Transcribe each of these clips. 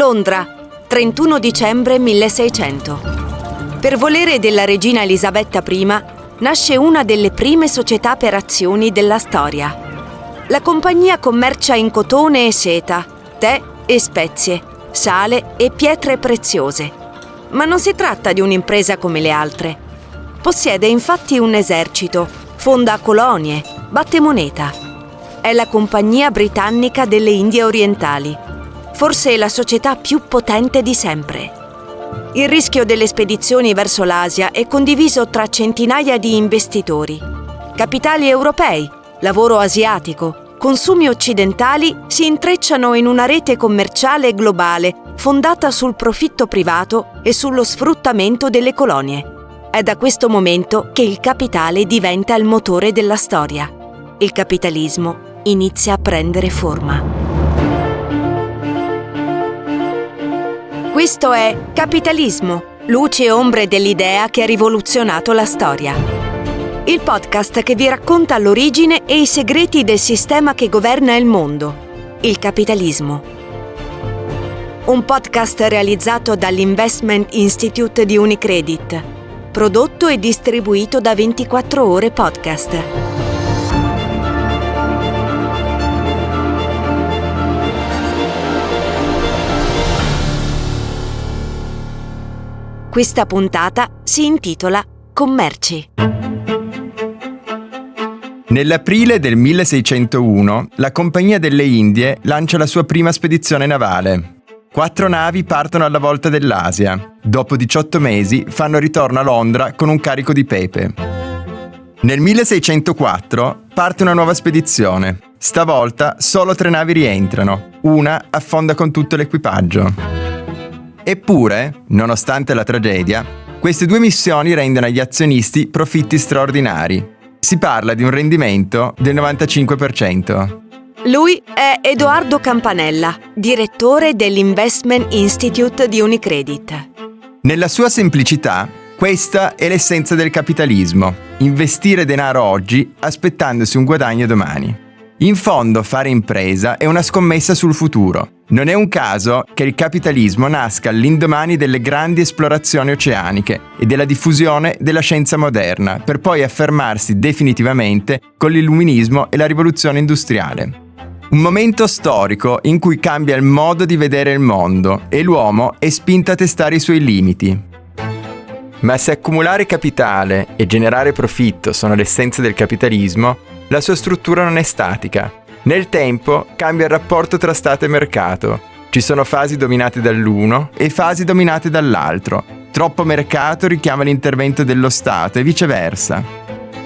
Londra, 31 dicembre 1600. Per volere della regina Elisabetta I, nasce una delle prime società per azioni della storia. La compagnia commercia in cotone e seta, tè e spezie, sale e pietre preziose. Ma non si tratta di un'impresa come le altre. Possiede infatti un esercito, fonda colonie, batte moneta. È la Compagnia Britannica delle Indie Orientali, forse la società più potente di sempre. Il rischio delle spedizioni verso l'Asia è condiviso tra centinaia di investitori. Capitali europei, lavoro asiatico, consumi occidentali si intrecciano in una rete commerciale globale fondata sul profitto privato e sullo sfruttamento delle colonie. È da questo momento che il capitale diventa il motore della storia. Il capitalismo inizia a prendere forma. Questo è Capitalismo, luci e ombre dell'idea che ha rivoluzionato la storia. Il podcast che vi racconta l'origine e i segreti del sistema che governa il mondo, il capitalismo. Un podcast realizzato dall'Investment Institute di Unicredit, prodotto e distribuito da 24 Ore Podcast. Questa puntata si intitola Commerci. Nell'aprile del 1601, la Compagnia delle Indie lancia la sua prima spedizione navale. 4 navi partono alla volta dell'Asia. Dopo 18 mesi fanno ritorno a Londra con un carico di pepe. Nel 1604 parte una nuova spedizione. Stavolta solo 3 navi rientrano. Una affonda con tutto l'equipaggio. Eppure, nonostante la tragedia, queste 2 missioni rendono agli azionisti profitti straordinari. Si parla di un rendimento del 95%. Lui è Edoardo Campanella, direttore dell'Investment Institute di Unicredit. Nella sua semplicità, questa è l'essenza del capitalismo: investire denaro oggi aspettandosi un guadagno domani. In fondo, fare impresa è una scommessa sul futuro. Non è un caso che il capitalismo nasca all'indomani delle grandi esplorazioni oceaniche e della diffusione della scienza moderna, per poi affermarsi definitivamente con l'illuminismo e la rivoluzione industriale. Un momento storico in cui cambia il modo di vedere il mondo e l'uomo è spinto a testare i suoi limiti. Ma se accumulare capitale e generare profitto sono l'essenza del capitalismo, la sua struttura non è statica. Nel tempo cambia il rapporto tra Stato e mercato. Ci sono fasi dominate dall'uno e fasi dominate dall'altro. Troppo mercato richiama l'intervento dello Stato e viceversa.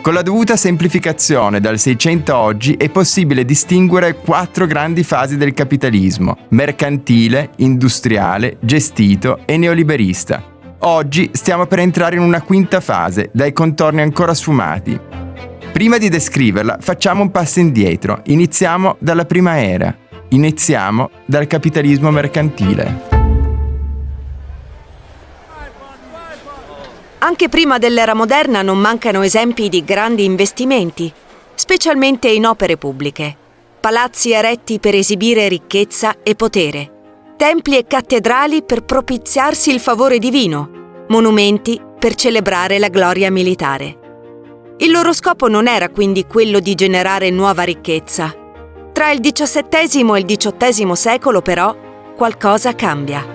Con la dovuta semplificazione dal 600 a oggi è possibile distinguere 4 grandi fasi del capitalismo: mercantile, industriale, gestito e neoliberista. Oggi stiamo per entrare in una 5ª fase, dai contorni ancora sfumati. Prima di descriverla, facciamo un passo indietro. Iniziamo dalla prima era. Iniziamo dal capitalismo mercantile. Anche prima dell'era moderna non mancano esempi di grandi investimenti, specialmente in opere pubbliche. Palazzi eretti per esibire ricchezza e potere. Templi e cattedrali per propiziarsi il favore divino. Monumenti per celebrare la gloria militare. Il loro scopo non era quindi quello di generare nuova ricchezza. Tra il XVII e il XVIII secolo, però, qualcosa cambia.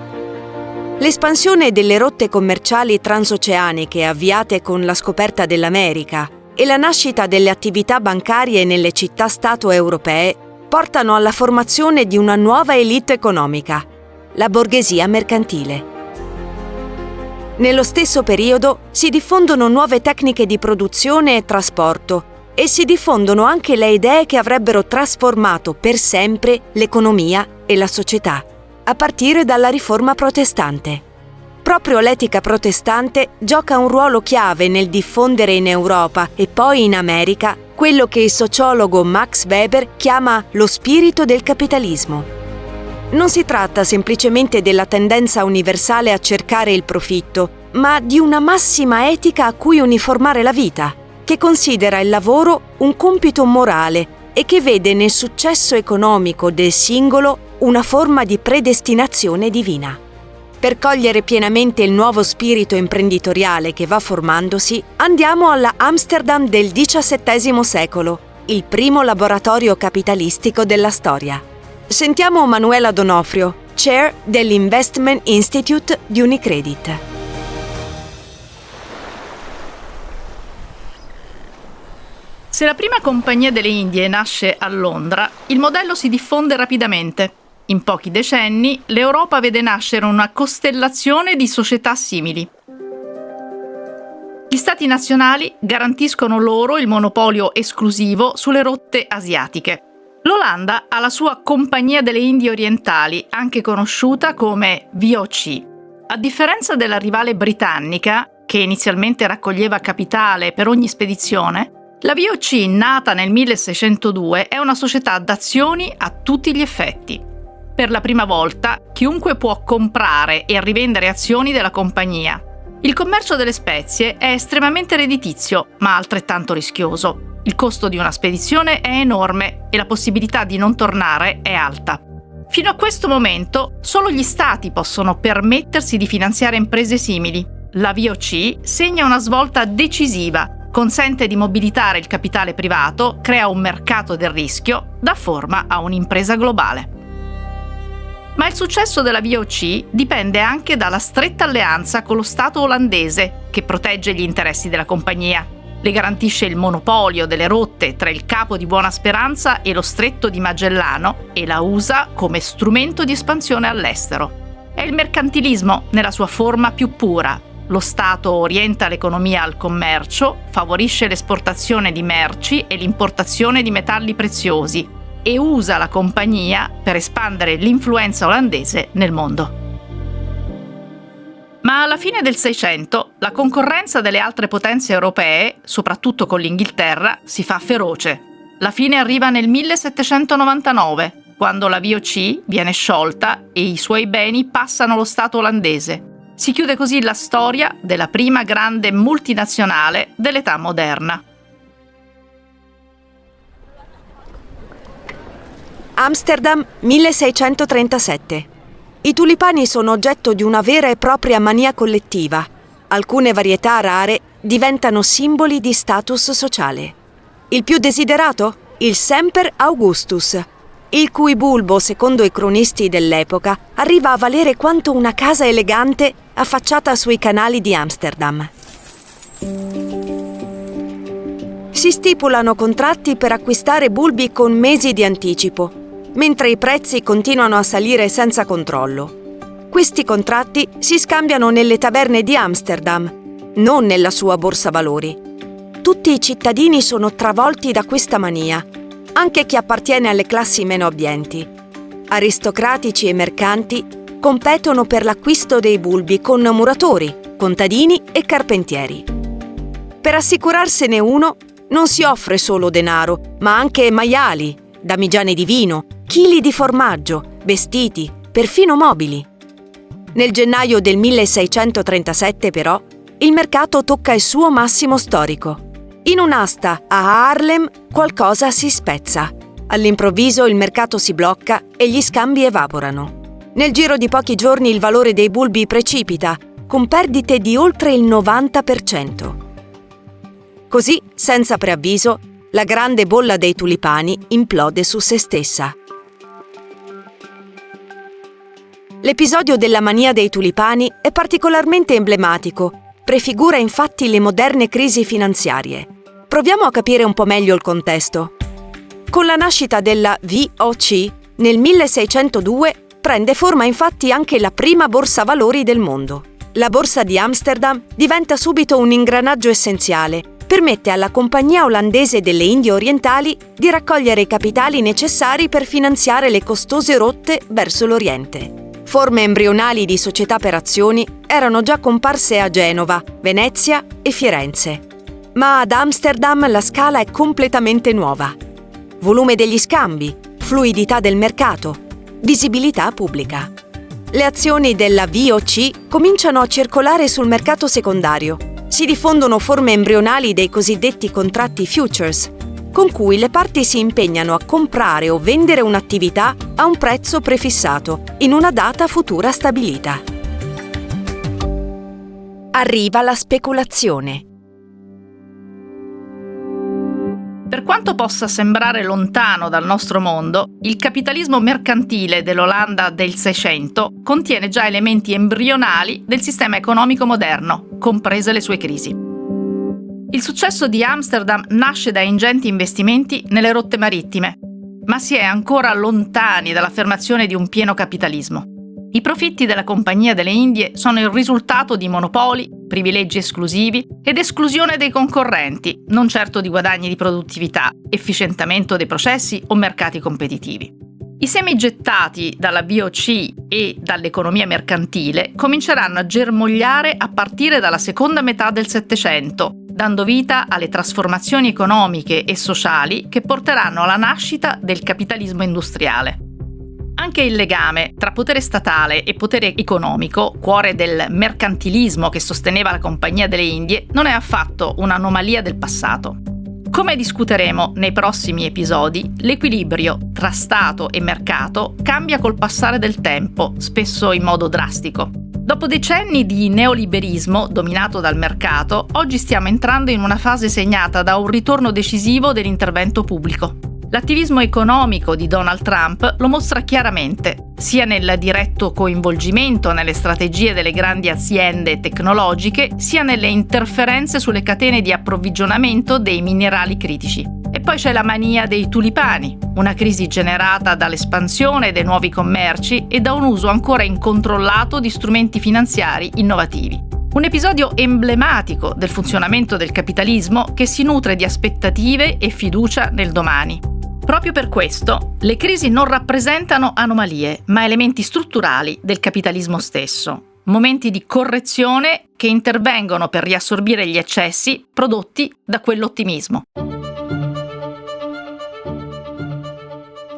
L'espansione delle rotte commerciali transoceaniche avviate con la scoperta dell'America e la nascita delle attività bancarie nelle città-stato europee portano alla formazione di una nuova elite economica, la borghesia mercantile. Nello stesso periodo si diffondono nuove tecniche di produzione e trasporto e si diffondono anche le idee che avrebbero trasformato per sempre l'economia e la società, a partire dalla Riforma protestante. Proprio l'etica protestante gioca un ruolo chiave nel diffondere in Europa e poi in America quello che il sociologo Max Weber chiama lo spirito del capitalismo. Non si tratta semplicemente della tendenza universale a cercare il profitto, ma di una massima etica a cui uniformare la vita, che considera il lavoro un compito morale e che vede nel successo economico del singolo una forma di predestinazione divina. Per cogliere pienamente il nuovo spirito imprenditoriale che va formandosi, andiamo alla Amsterdam del XVII secolo, il primo laboratorio capitalistico della storia. Sentiamo Manuela Donofrio, Chair dell'Investment Institute di Unicredit. Se la prima compagnia delle Indie nasce a Londra, il modello si diffonde rapidamente. In pochi decenni, l'Europa vede nascere una costellazione di società simili. Gli stati nazionali garantiscono loro il monopolio esclusivo sulle rotte asiatiche. L'Olanda ha la sua Compagnia delle Indie Orientali, anche conosciuta come VOC. A differenza della rivale britannica, che inizialmente raccoglieva capitale per ogni spedizione, la VOC, nata nel 1602, è una società d'azioni a tutti gli effetti. Per la prima volta, chiunque può comprare e rivendere azioni della compagnia. Il commercio delle spezie è estremamente redditizio, ma altrettanto rischioso. Il costo di una spedizione è enorme e la possibilità di non tornare è alta. Fino a questo momento, solo gli stati possono permettersi di finanziare imprese simili. La VOC segna una svolta decisiva, consente di mobilitare il capitale privato, crea un mercato del rischio, dà forma a un'impresa globale. Ma il successo della VOC dipende anche dalla stretta alleanza con lo Stato olandese, che protegge gli interessi della compagnia. Le garantisce il monopolio delle rotte tra il Capo di Buona Speranza e lo Stretto di Magellano e la usa come strumento di espansione all'estero. È il mercantilismo nella sua forma più pura. Lo Stato orienta l'economia al commercio, favorisce l'esportazione di merci e l'importazione di metalli preziosi, e usa la compagnia per espandere l'influenza olandese nel mondo. Ma alla fine del Seicento la concorrenza delle altre potenze europee, soprattutto con l'Inghilterra, si fa feroce. La fine arriva nel 1799, quando la VOC viene sciolta e i suoi beni passano allo Stato olandese. Si chiude così la storia della prima grande multinazionale dell'età moderna. Amsterdam 1637. I tulipani sono oggetto di una vera e propria mania collettiva. Alcune varietà rare diventano simboli di status sociale. Il più desiderato? Il Semper Augustus, il cui bulbo, secondo i cronisti dell'epoca, arriva a valere quanto una casa elegante affacciata sui canali di Amsterdam. Si stipulano contratti per acquistare bulbi con mesi di anticipo, mentre i prezzi continuano a salire senza controllo. Questi contratti si scambiano nelle taverne di Amsterdam, non nella sua borsa valori. Tutti i cittadini sono travolti da questa mania, anche chi appartiene alle classi meno abbienti. Aristocratici e mercanti competono per l'acquisto dei bulbi con muratori, contadini e carpentieri. Per assicurarsene uno non si offre solo denaro, ma anche maiali, damigiane di vino, chili di formaggio, vestiti, perfino mobili. Nel gennaio del 1637, però, il mercato tocca il suo massimo storico. In un'asta a Haarlem qualcosa si spezza. All'improvviso il mercato si blocca e gli scambi evaporano. Nel giro di pochi giorni il valore dei bulbi precipita, con perdite di oltre il 90%. Così, senza preavviso, la grande bolla dei tulipani implode su se stessa. L'episodio della mania dei tulipani è particolarmente emblematico, prefigura infatti le moderne crisi finanziarie. Proviamo a capire un po' meglio il contesto. Con la nascita della VOC, nel 1602 prende forma infatti anche la prima borsa valori del mondo. La borsa di Amsterdam diventa subito un ingranaggio essenziale. Permette alla Compagnia olandese delle Indie Orientali di raccogliere i capitali necessari per finanziare le costose rotte verso l'Oriente. Forme embrionali di società per azioni erano già comparse a Genova, Venezia e Firenze. Ma ad Amsterdam la scala è completamente nuova. Volume degli scambi, fluidità del mercato, visibilità pubblica. Le azioni della VOC cominciano a circolare sul mercato secondario. Si diffondono forme embrionali dei cosiddetti contratti futures. con cui le parti si impegnano a comprare o vendere un'attività a un prezzo prefissato, in una data futura stabilita. Arriva la speculazione. Per quanto possa sembrare lontano dal nostro mondo, il capitalismo mercantile dell'Olanda del Seicento contiene già elementi embrionali del sistema economico moderno, comprese le sue crisi. Il successo di Amsterdam nasce da ingenti investimenti nelle rotte marittime, ma si è ancora lontani dall'affermazione di un pieno capitalismo. I profitti della Compagnia delle Indie sono il risultato di monopoli, privilegi esclusivi ed esclusione dei concorrenti, non certo di guadagni di produttività, efficientamento dei processi o mercati competitivi. I semi gettati dalla VOC e dall'economia mercantile cominceranno a germogliare a partire dalla seconda metà del Settecento, dando vita alle trasformazioni economiche e sociali che porteranno alla nascita del capitalismo industriale. Anche il legame tra potere statale e potere economico, cuore del mercantilismo che sosteneva la Compagnia delle Indie, non è affatto un'anomalia del passato. Come discuteremo nei prossimi episodi, l'equilibrio tra Stato e mercato cambia col passare del tempo, spesso in modo drastico. Dopo decenni di neoliberismo dominato dal mercato, oggi stiamo entrando in una fase segnata da un ritorno decisivo dell'intervento pubblico. L'attivismo economico di Donald Trump lo mostra chiaramente, sia nel diretto coinvolgimento nelle strategie delle grandi aziende tecnologiche, sia nelle interferenze sulle catene di approvvigionamento dei minerali critici. E poi c'è la mania dei tulipani, una crisi generata dall'espansione dei nuovi commerci e da un uso ancora incontrollato di strumenti finanziari innovativi. Un episodio emblematico del funzionamento del capitalismo che si nutre di aspettative e fiducia nel domani. Proprio per questo, le crisi non rappresentano anomalie, ma elementi strutturali del capitalismo stesso, momenti di correzione che intervengono per riassorbire gli eccessi prodotti da quell'ottimismo.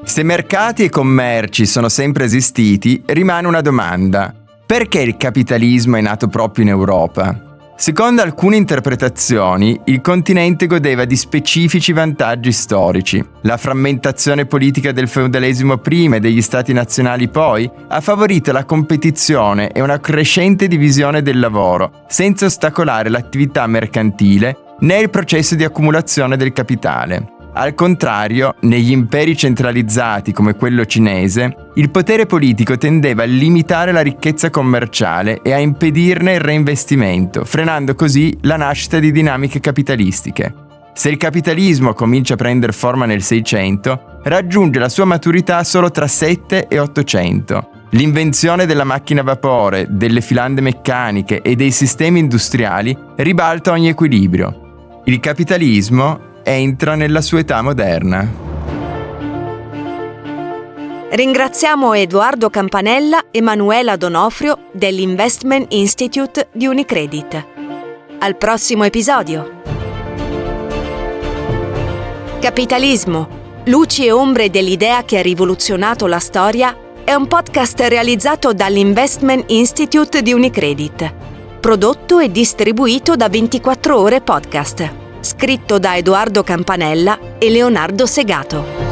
Se mercati e commerci sono sempre esistiti, rimane una domanda. Perché il capitalismo è nato proprio in Europa? Secondo alcune interpretazioni, il continente godeva di specifici vantaggi storici. La frammentazione politica del feudalesimo prima e degli stati nazionali poi ha favorito la competizione e una crescente divisione del lavoro, senza ostacolare l'attività mercantile né il processo di accumulazione del capitale. Al contrario, negli imperi centralizzati come quello cinese, il potere politico tendeva a limitare la ricchezza commerciale e a impedirne il reinvestimento, frenando così la nascita di dinamiche capitalistiche. Se il capitalismo comincia a prendere forma nel Seicento, raggiunge la sua maturità solo tra 7 e 800. L'invenzione della macchina a vapore, delle filande meccaniche e dei sistemi industriali ribalta ogni equilibrio. Il capitalismo entra nella sua età moderna. Ringraziamo Edoardo Campanella e Manuela Donofrio dell'Investment Institute di Unicredit. Al prossimo episodio. Capitalismo, luci e ombre dell'idea che ha rivoluzionato la storia è un podcast realizzato dall'Investment Institute di Unicredit, prodotto e distribuito da 24 Ore Podcast. Scritto da Edoardo Campanella e Leonardo Segato.